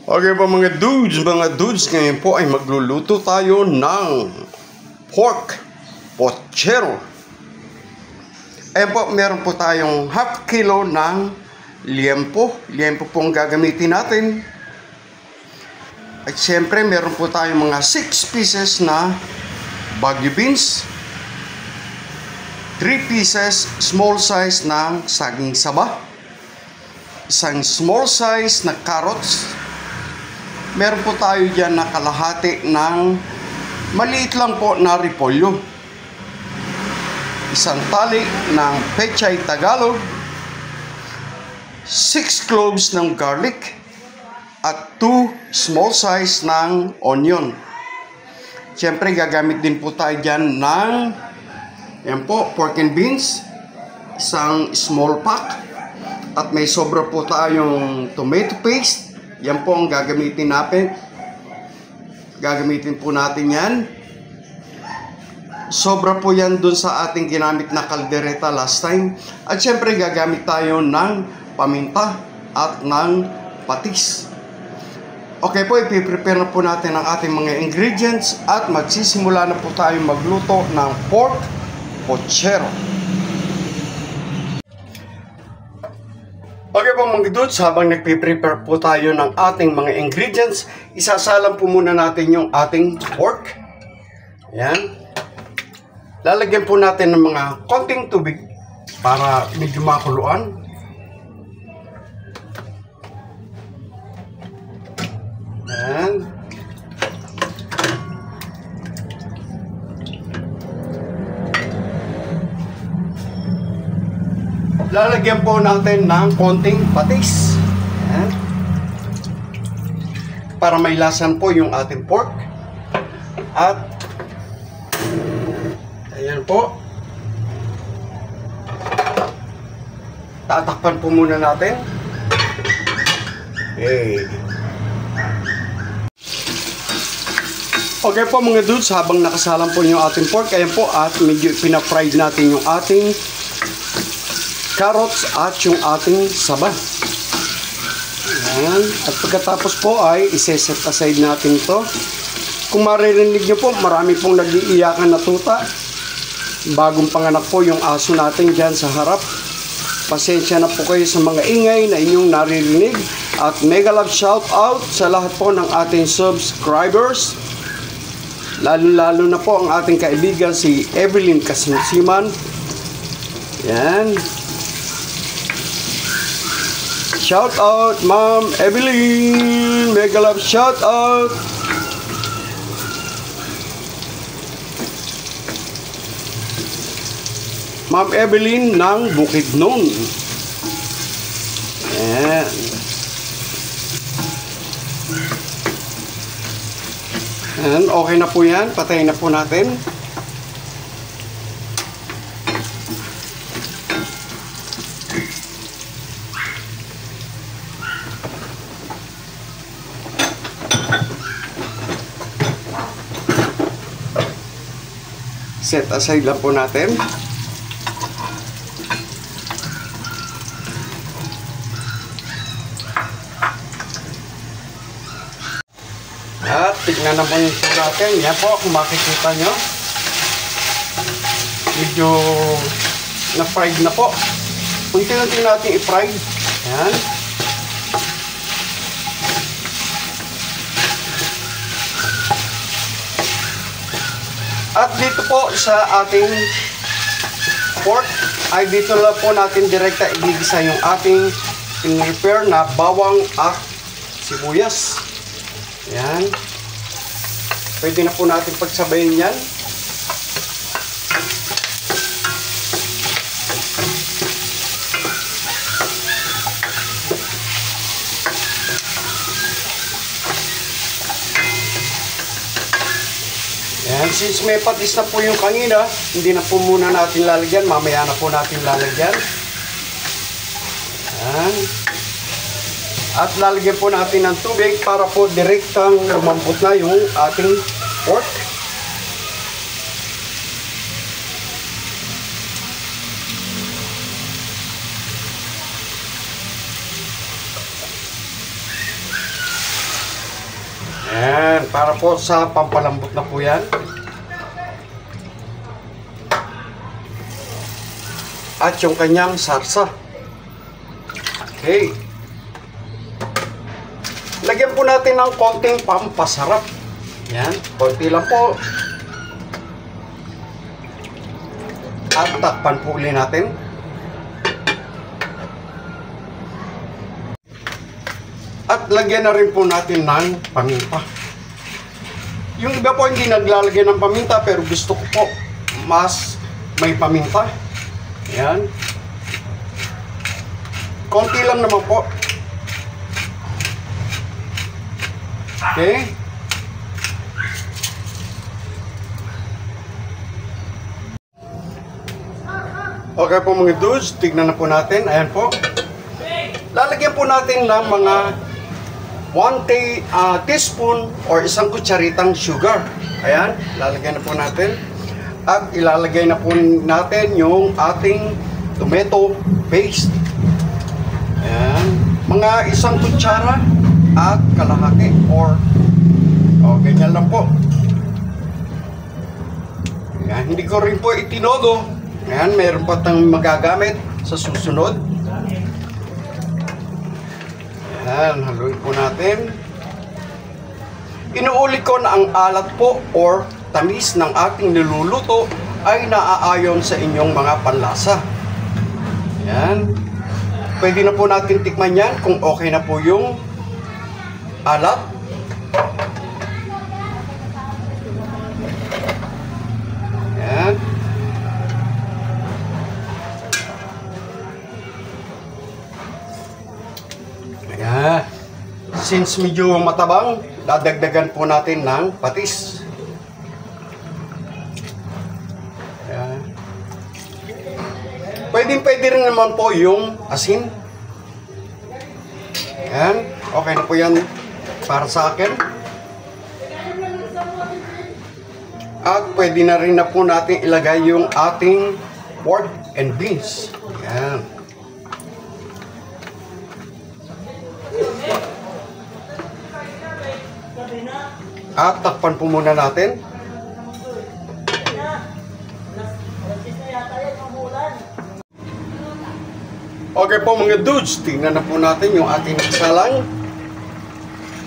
Okay po mga dudes, ngayon po ay magluluto tayo ng pork pochero. Ayan po, meron po tayong half kilo ng liempo. Liempo po ang gagamitin natin. At syempre, meron po tayong mga 6 pieces na Baguio beans. 3 pieces small size ng saging saba. Isang small size na carrots. Meron po tayo dyan na kalahati ng maliit lang po na repolyo. Isang tali ng pechay Tagalog. 6 cloves ng garlic. At 2 small size ng onion. Siyempre gagamit din po tayo dyan ng yan po, pork and beans. Isang small pack. At may sobra po tayong tomato paste. Yan po ang gagamitin natin. Gagamitin po natin yan. Sobra po yan dun sa ating ginamit na kaldereta last time. At syempre gagamit tayo ng paminta at ng patis. Okay po, ipiprepare na po natin ang ating mga ingredients at magsisimula na po tayo magluto ng pork pochero. Okay po mga dudes, habang nagpiprepare po tayo ng ating mga ingredients, isasalang po muna natin yung ating pork. Ayan. Lalagyan po natin ng mga konting tubig para medyo makuluan. Ayan. Lalagyan po natin ng konting patis. Ayan. Para may lasan po yung ating pork. At ayan po. Tatakpan po muna natin. Okay po mga dudes, habang nakasalang po yung ating pork, ayan po, at medyo pinafried natin yung ating carrots at yung ating saba. Ayan. At pagkatapos po ay iseset aside natin ito. Kung maririnig nyo po, marami pong nag-iiyakan na tuta. Bagong panganak po yung aso natin dyan sa harap. Pasensya na po kayo sa mga ingay na inyong naririnig. At mega love shout out sa lahat po ng ating subscribers. Lalo-lalo na po ang ating kaibigan si Evelyn Kasimsiman. Yan. Shout out, Ma'am Evelyn. Mega love shout out. Ma'am Evelyn ng Bukidnon. Ayan. Ayan, okay na po yan. Patayin na po natin. Set aside lang po natin. At tignan naman po natin. Yan po, kung makikita nyo, medyo na-fried na po. Unti-unti natin i-fried. Yan. At dito po sa ating pork, ay dito lang po natin direkta igigisa yung ating prepare na bawang at sibuyas. Yan. Pwede na po natin pagsabayin yan. Yan. Since may patis na po yung kanina, hindi na po muna natin lalagyan. Mamaya na po natin lalagyan. Yan. At lalagyan po natin ng tubig para po direktang lumambot na yung ating pork. Yan, para po sa pampalambot na po yan. At yung kanyang sarsa. Okay. Lagyan po natin ng konting pampasarap. Yan, konti lang po. At takpan po ulit natin. At lagyan na rin po natin ng paminta. Yung iba po hindi naglalagay ng paminta, pero gusto ko po mas may paminta. Yan. Konti lang naman po. Okay. Okay po mga dudes, tignan na po natin. Ayan po. Lalagyan po natin ng mga 1 teaspoon or isang kutsaritang sugar. Ayan, lalagyan na po natin. At ilalagay na po natin yung ating tomato paste. Ayan, mga isang kutsara at kalahati or ganyan lang po. Ayan, hindi ko rin po itinodo. Ayan, meron pa tayong magagamit sa susunod. Ayan, haluin po natin. Inuulit ko na ang alat po or tamis ng ating niluluto ay naaayon sa inyong mga panlasa. Ayan. Pwede na po natin tikman yan kung okay na po yung alat. Ayan. Ayan. Since medyo matabang, dadagdagan po natin ng patis. Ayan. Pwede rin naman po yung asin. Ayan. Okay na po yan para sa akin. At pwede na rin na po natin ilagay yung ating pork and beans. Ayan. At takpan po muna natin. Okay po mga dudes, tingnan na po natin yung ating salang.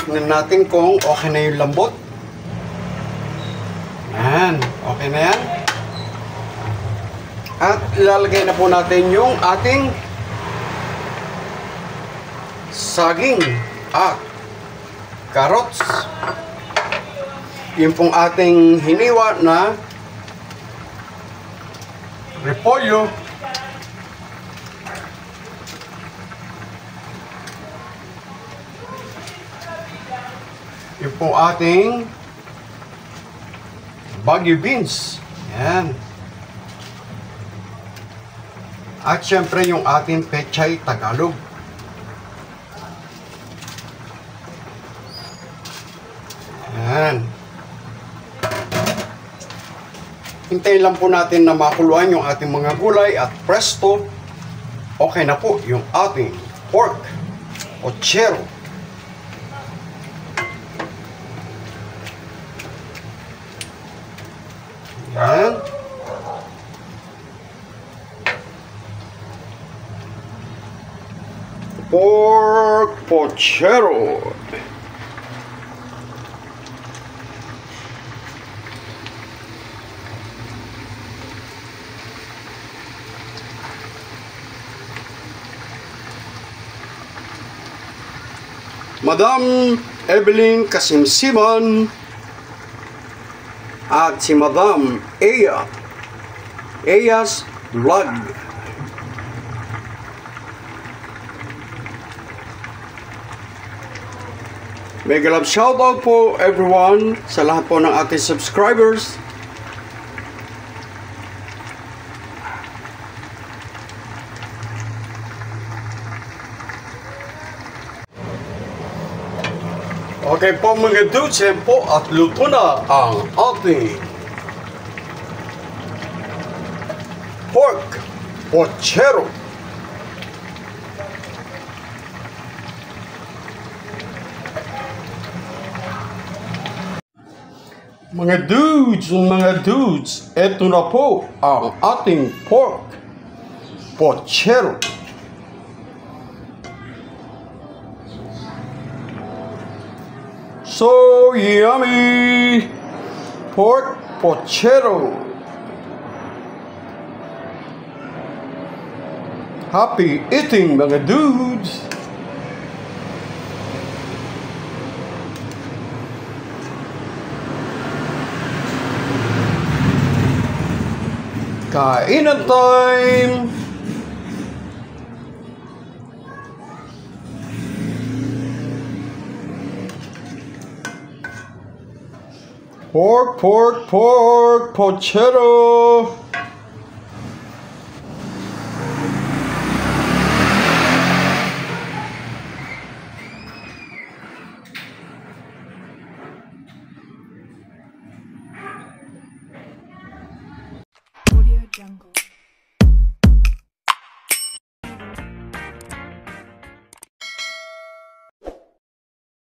Tingnan natin kung okay na yung lambot. Yan, okay na yan. At ilalagay na po natin yung ating saging at carrots. Yung pong ating hiniwa na repolyo. Yung pong ating Baguio beans. Yan. At syempre yung ating pechay Tagalog. Yan. Hintayin lang po natin na makuluan yung ating mga gulay at presto, okay na po yung ating pork o chero. Yan. Pork pochero. Madam Evelyn Kasimsiman at si Madam Eya's Vlog. Mega love shoutout po everyone sa lahat po ng ating subscribers. Okay po mga dudes, po at luto na ang ating pork pochero. Mga dudes, eto na po ang ating pork pochero. So yummy! Pork pochero. Happy eating, mga dudes! Kainan time! Pork pochero! Audio Jungle.